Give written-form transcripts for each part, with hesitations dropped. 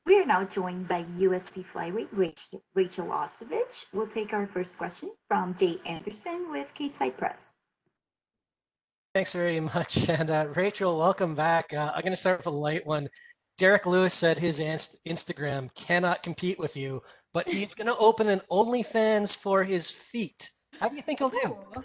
We are now joined by UFC flyweight Rachael Ostovich. We'll take our first question from Jay Anderson with Kate Cypress. Thanks very much. And Rachel, welcome back. I'm going to start with a light one. Derek Lewis said his Instagram cannot compete with you, but he's going to open an OnlyFans for his feet. How do you think he'll do? Oh,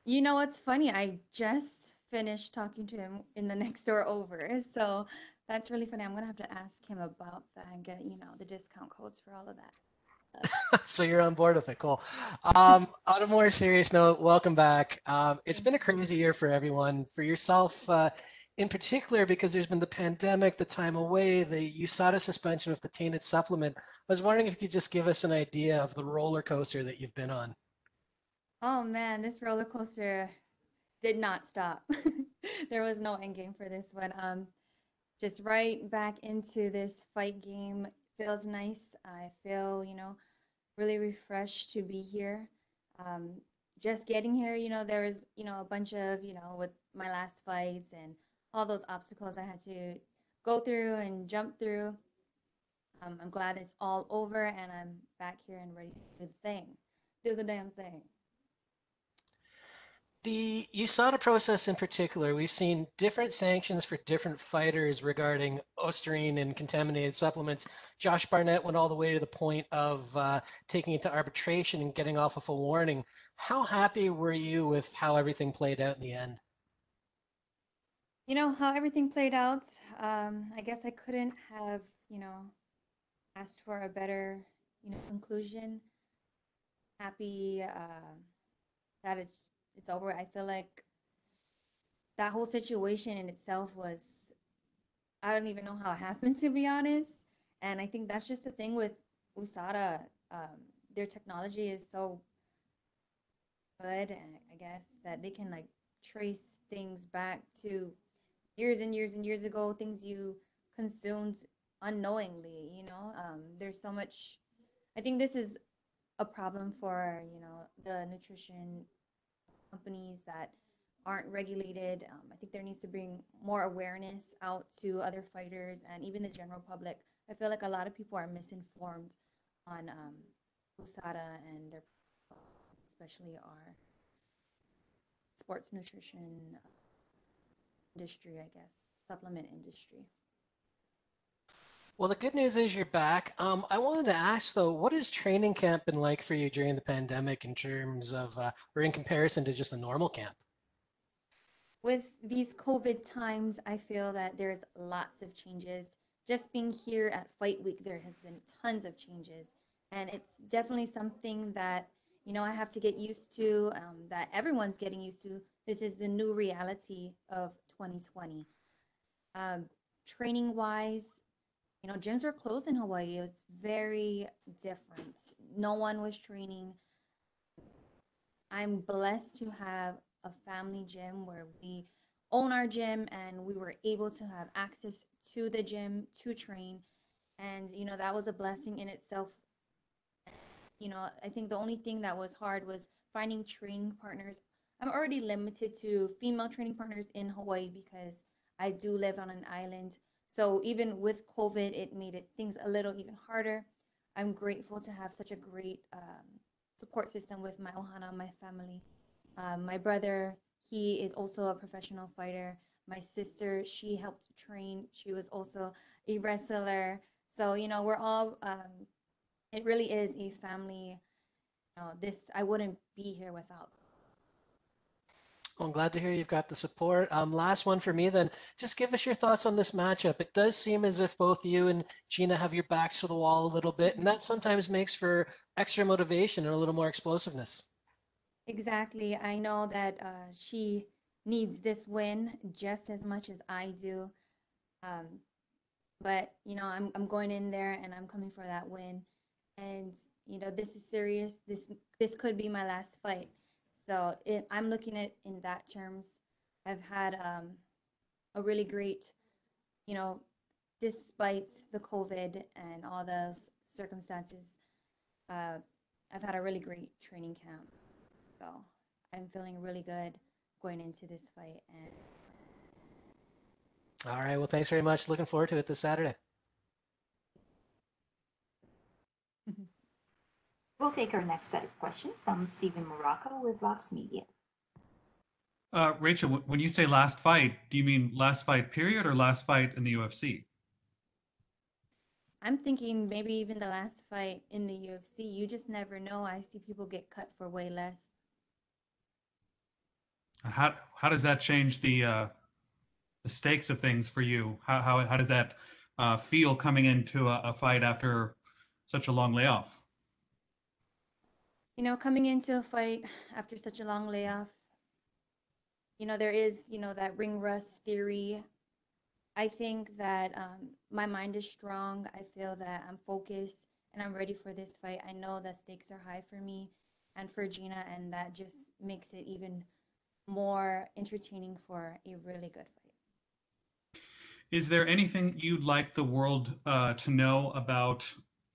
you know what's funny? I just finished talking to him in the next door over. So that's really funny. I'm gonna have to ask him about that and get, the discount codes for all of that. So you're on board with it. Cool. On a more serious note, welcome back. It's Thank been a you. crazy year for everyone, for yourself in particular, because there's been the pandemic, the time away, the USADA suspension of the tainted supplement. I was wondering if you could just give us an idea of the roller coaster that you've been on. Oh man, this roller coaster did not stop. There was no end game for this one. Just right back into this fight game feels nice. I feel, really refreshed to be here. Um, just getting here, there was, a bunch of, with my last fights and all those obstacles I had to go through and jump through. I'm glad it's all over and I'm back here and ready to do the thing, do the damn thing. The USADA process in particular, we've seen different sanctions for different fighters regarding Osterine and contaminated supplements. Josh Barnett went all the way to the point of taking it to arbitration and getting off with a warning. How happy were you with how everything played out in the end? You know how everything played out. I guess I couldn't have, you know, asked for a better, conclusion. Happy that it's over. I feel like that whole situation in itself was, I don't even know how it happened, to be honest. And I think that's just the thing with USADA. Their technology is so good, and I guess that they can like trace things back to years and years and years ago, things you consumed unknowingly. There's so much. I think this is a problem for the nutrition companies that aren't regulated. I think there needs to bring more awareness out to other fighters and even the general public. I feel like a lot of people are misinformed on USADA and their, especially our sports nutrition industry, I guess, supplement industry. Well, the good news is you're back. I wanted to ask though, what has training camp been like for you during the pandemic in terms of, or in comparison to just a normal camp? With these COVID times, I feel that there's lots of changes. Just being here at Fight Week, there has been tons of changes. And it's definitely something that, I have to get used to, that everyone's getting used to. This is the new reality of 2020. Um, Training wise, gyms were closed in Hawaii. It was very different. No one was training. I'm blessed to have a family gym where we own our gym and we were able to have access to the gym to train. And, that was a blessing in itself. I think the only thing that was hard was finding training partners. I'm already limited to female training partners in Hawaii because I do live on an island. So even with COVID, it made things a little even harder. I'm grateful to have such a great support system with my ohana, my family. My brother, he is also a professional fighter. My sister, she helped train. She was also a wrestler. So, we're all, it really is a family. This, I wouldn't be here without. Well, I'm glad to hear you've got the support. Last one for me then. Just give us your thoughts on this matchup. It does seem as if both you and Gina have your backs to the wall a little bit, and that sometimes makes for extra motivation and a little more explosiveness. Exactly. I know that she needs this win just as much as I do. Um, but I'm going in there and I'm coming for that win. And this is serious. This could be my last fight. So I'm looking at in that terms. I've had a really great, you know, despite the COVID and all those circumstances, uh, I've had a really great training camp. So I'm feeling really good going into this fight. And. All right. Well, thanks very much. Looking forward to it this Saturday. We'll take our next set of questions from Stephen Morocco with Vox Media. Rachel, when you say last fight, do you mean last fight period or last fight in the UFC? I'm thinking maybe even the last fight in the UFC. You just never know. I see people get cut for way less. How does that change the stakes of things for you? How does that feel coming into a fight after such a long layoff? You know, coming into a fight after such a long layoff, you know, there is, you know, that ring rust theory. I think that my mind is strong. I feel that I'm focused and I'm ready for this fight. I know that stakes are high for me and for Gina, and that just makes it even more entertaining for a really good fight. Is there anything you'd like the world to know about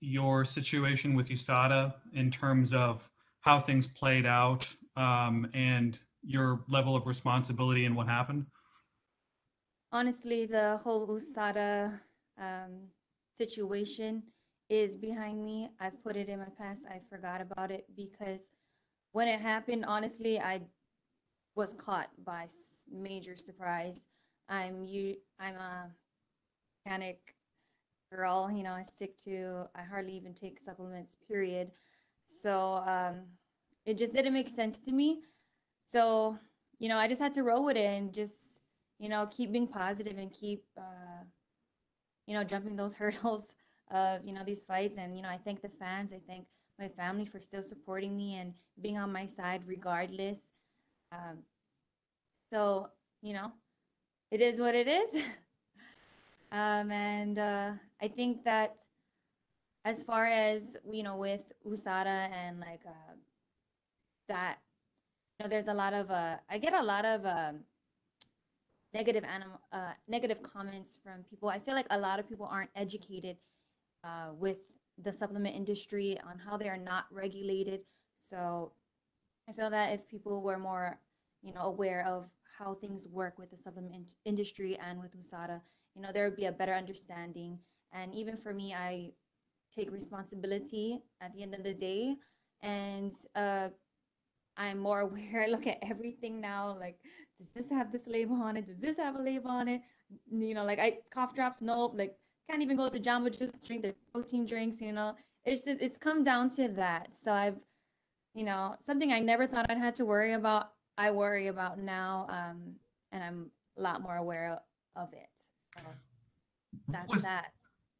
your situation with USADA in terms of how things played out and your level of responsibility and what happened? Honestly, the whole USADA situation is behind me. I've put it in my past. I forgot about it because when it happened, honestly, I was caught by major surprise. I'm a panic girl. You know, I hardly even take supplements, period. So it just didn't make sense to me. So, you know, I just had to roll with it and just, you know, keep being positive and keep, you know, jumping those hurdles of, you know, these fights. And, you know, I thank the fans. I thank my family for still supporting me and being on my side regardless. Um, so, you know, it is what it is. And I think that as far as, you know, with USADA and like that, you know, there's a lot of, I get a lot of negative comments from people. I feel like a lot of people aren't educated with the supplement industry on how they are not regulated. So I feel that if people were more, you know, aware of how things work with the supplement industry and with USADA, you know, there would be a better understanding. And even for me, I take responsibility at the end of the day, and I'm more aware. I look at everything now. Like, does this have this label on it? Does this have a label on it? You know, like I cough drops. Nope. Like, can't even go to Jamba Juice to drink their protein drinks. You know, it's come down to that. So I've, you know, something I never thought I'd had to worry about. I worry about now, and I'm a lot more aware of it. So that's that.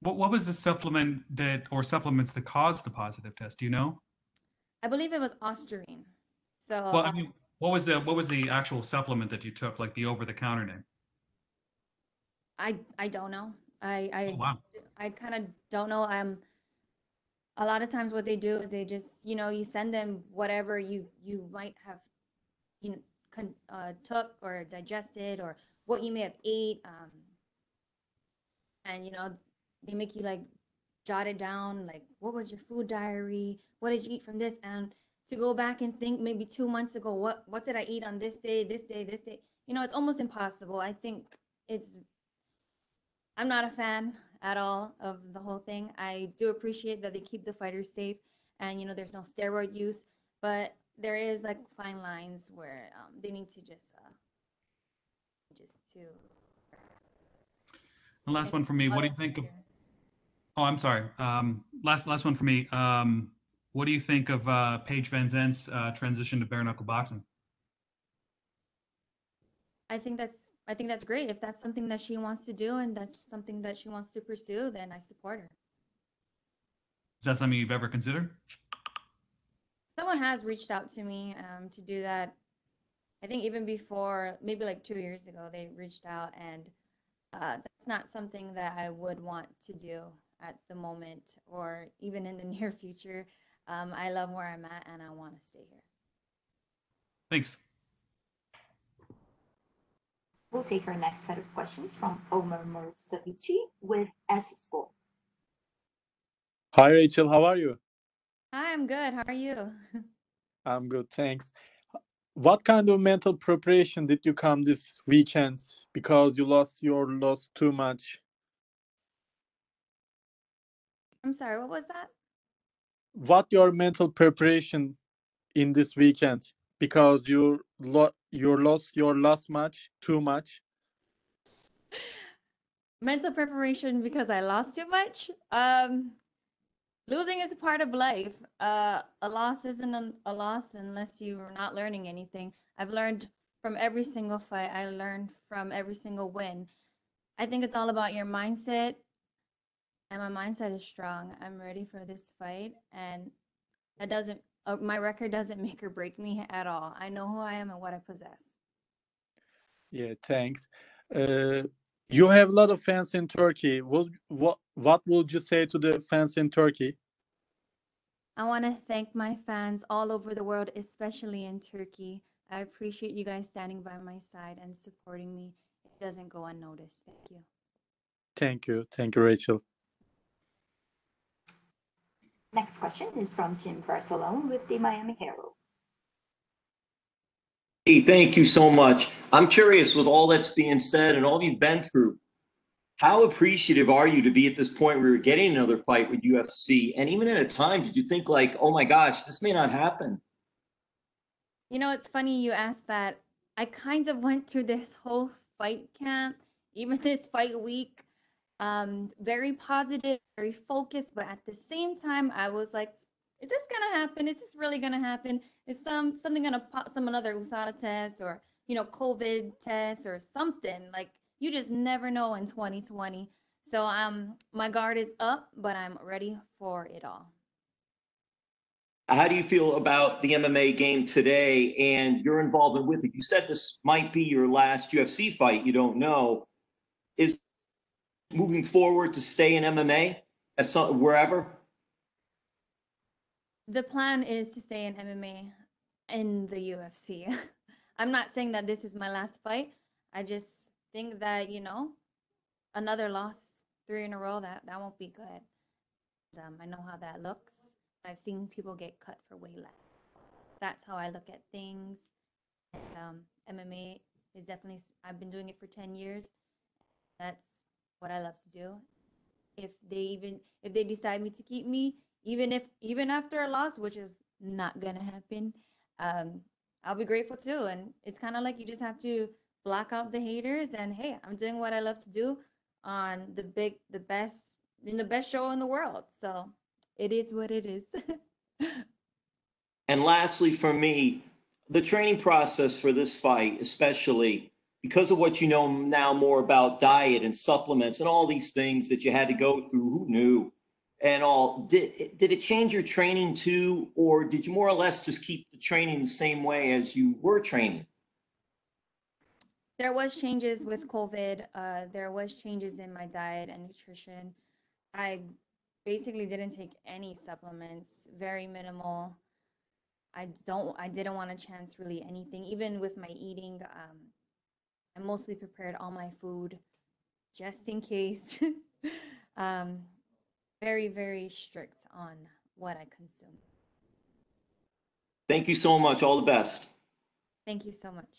What was the supplement that or supplements that caused the positive test? Do you know? I believe it was Ostarine. So Well, I mean, what was the actual supplement that you took, like the over-the-counter name? I don't know. Oh, wow. I kind of don't know. A lot of times what they do is they just, you know, you send them whatever you might have, you know, took or digested or what you may have ate, and you know, they make you like jot it down, like what was your food diary, what did you eat from this, and to go back and think maybe 2 months ago, what did I eat on this day, this day, this day. You know, it's almost impossible. I think it's I'm not a fan at all of the whole thing. I do appreciate that they keep the fighters safe and, you know, there's no steroid use, but there is like fine lines where they need to just to. The last one for me. What do you think of? Oh, I'm sorry. Last one for me. What do you think of Paige Van Zant's transition to bare knuckle boxing? I think that's great. If that's something that she wants to do and that's something that she wants to pursue, then I support her. Is that something you've ever considered? Someone has reached out to me to do that. I think even before, maybe like 2 years ago, they reached out, and that's not something that I would want to do at the moment or even in the near future. I love where I'm at and I want to stay here. Thanks. We'll take our next set of questions from Omer Mortzavici with S Sport. Hi, Rachel. How are you? Hi, I'm good. How are you? I'm good, thanks. What kind of mental preparation did you come this weekend because you lost too much? I'm sorry, what was that? what your mental preparation in this weekend? Because you lost your last match too much. Mental preparation because I lost too much. Losing is a part of life. A loss isn't a loss unless you're not learning anything. I've learned from every single fight. I learned from every single win. I think it's all about your mindset, and my mindset is strong. I'm ready for this fight, and that doesn't. My record doesn't make or break me at all. I know who I am and what I possess. Yeah, thanks. Uh, you have a lot of fans in Turkey. What would you say to the fans in Turkey? I want to thank my fans all over the world, especially in Turkey. I appreciate you guys standing by my side and supporting me. It doesn't go unnoticed. Thank you. Thank you, Rachel. Next question is from Jim Barcelone with the Miami Herald. Hey, thank you so much. I'm curious, with all that's being said and all you've been through, how appreciative are you to be at this point where you're getting another fight with UFC? And even at a time, did you think like, oh my gosh, this may not happen? You know, it's funny you asked that. I kind of went through this whole fight camp, even this fight week, very positive, very focused, but at the same time, I was like, is this gonna happen? Is this really gonna happen? Is something gonna pop, some another USADA test or COVID test or something? Like you just never know in 2020. So my guard is up, but I'm ready for it all. How do you feel about the MMA game today and your involvement with it? You said this might be your last UFC fight. You don't know. Is moving forward to stay in MMA at some wherever? The plan is to stay in MMA in the UFC. I'm not saying that this is my last fight. I just think that, another loss 3 in a row, that won't be good. I know how that looks. I've seen people get cut for way less. That's how I look at things. And MMA is definitely, I've been doing it for 10 years. That's what I love to do. If they decide me to keep me, even after a loss, which is not gonna happen, I'll be grateful too. And it's kind of like you just have to block out the haters. And hey, I'm doing what I love to do on the best show in the world. So it is what it is. And lastly, for me, the training process for this fight, especially because of what you know now more about diet and supplements and all these things that you had to go through, who knew? And all, did it change your training too, or did you more or less just keep the training the same way as you were training? There was changes with COVID. There was changes in my diet and nutrition. I basically didn't take any supplements, very minimal. I didn't want to chance really anything. Even with my eating, I mostly prepared all my food just in case. Very, very strict on what I consume. Thank you so much. All the best. Thank you so much.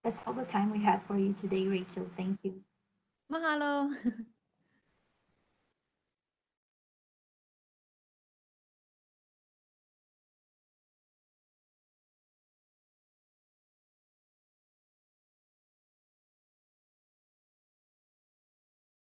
That's all the time we have for you today, Rachel. Thank you. Mahalo.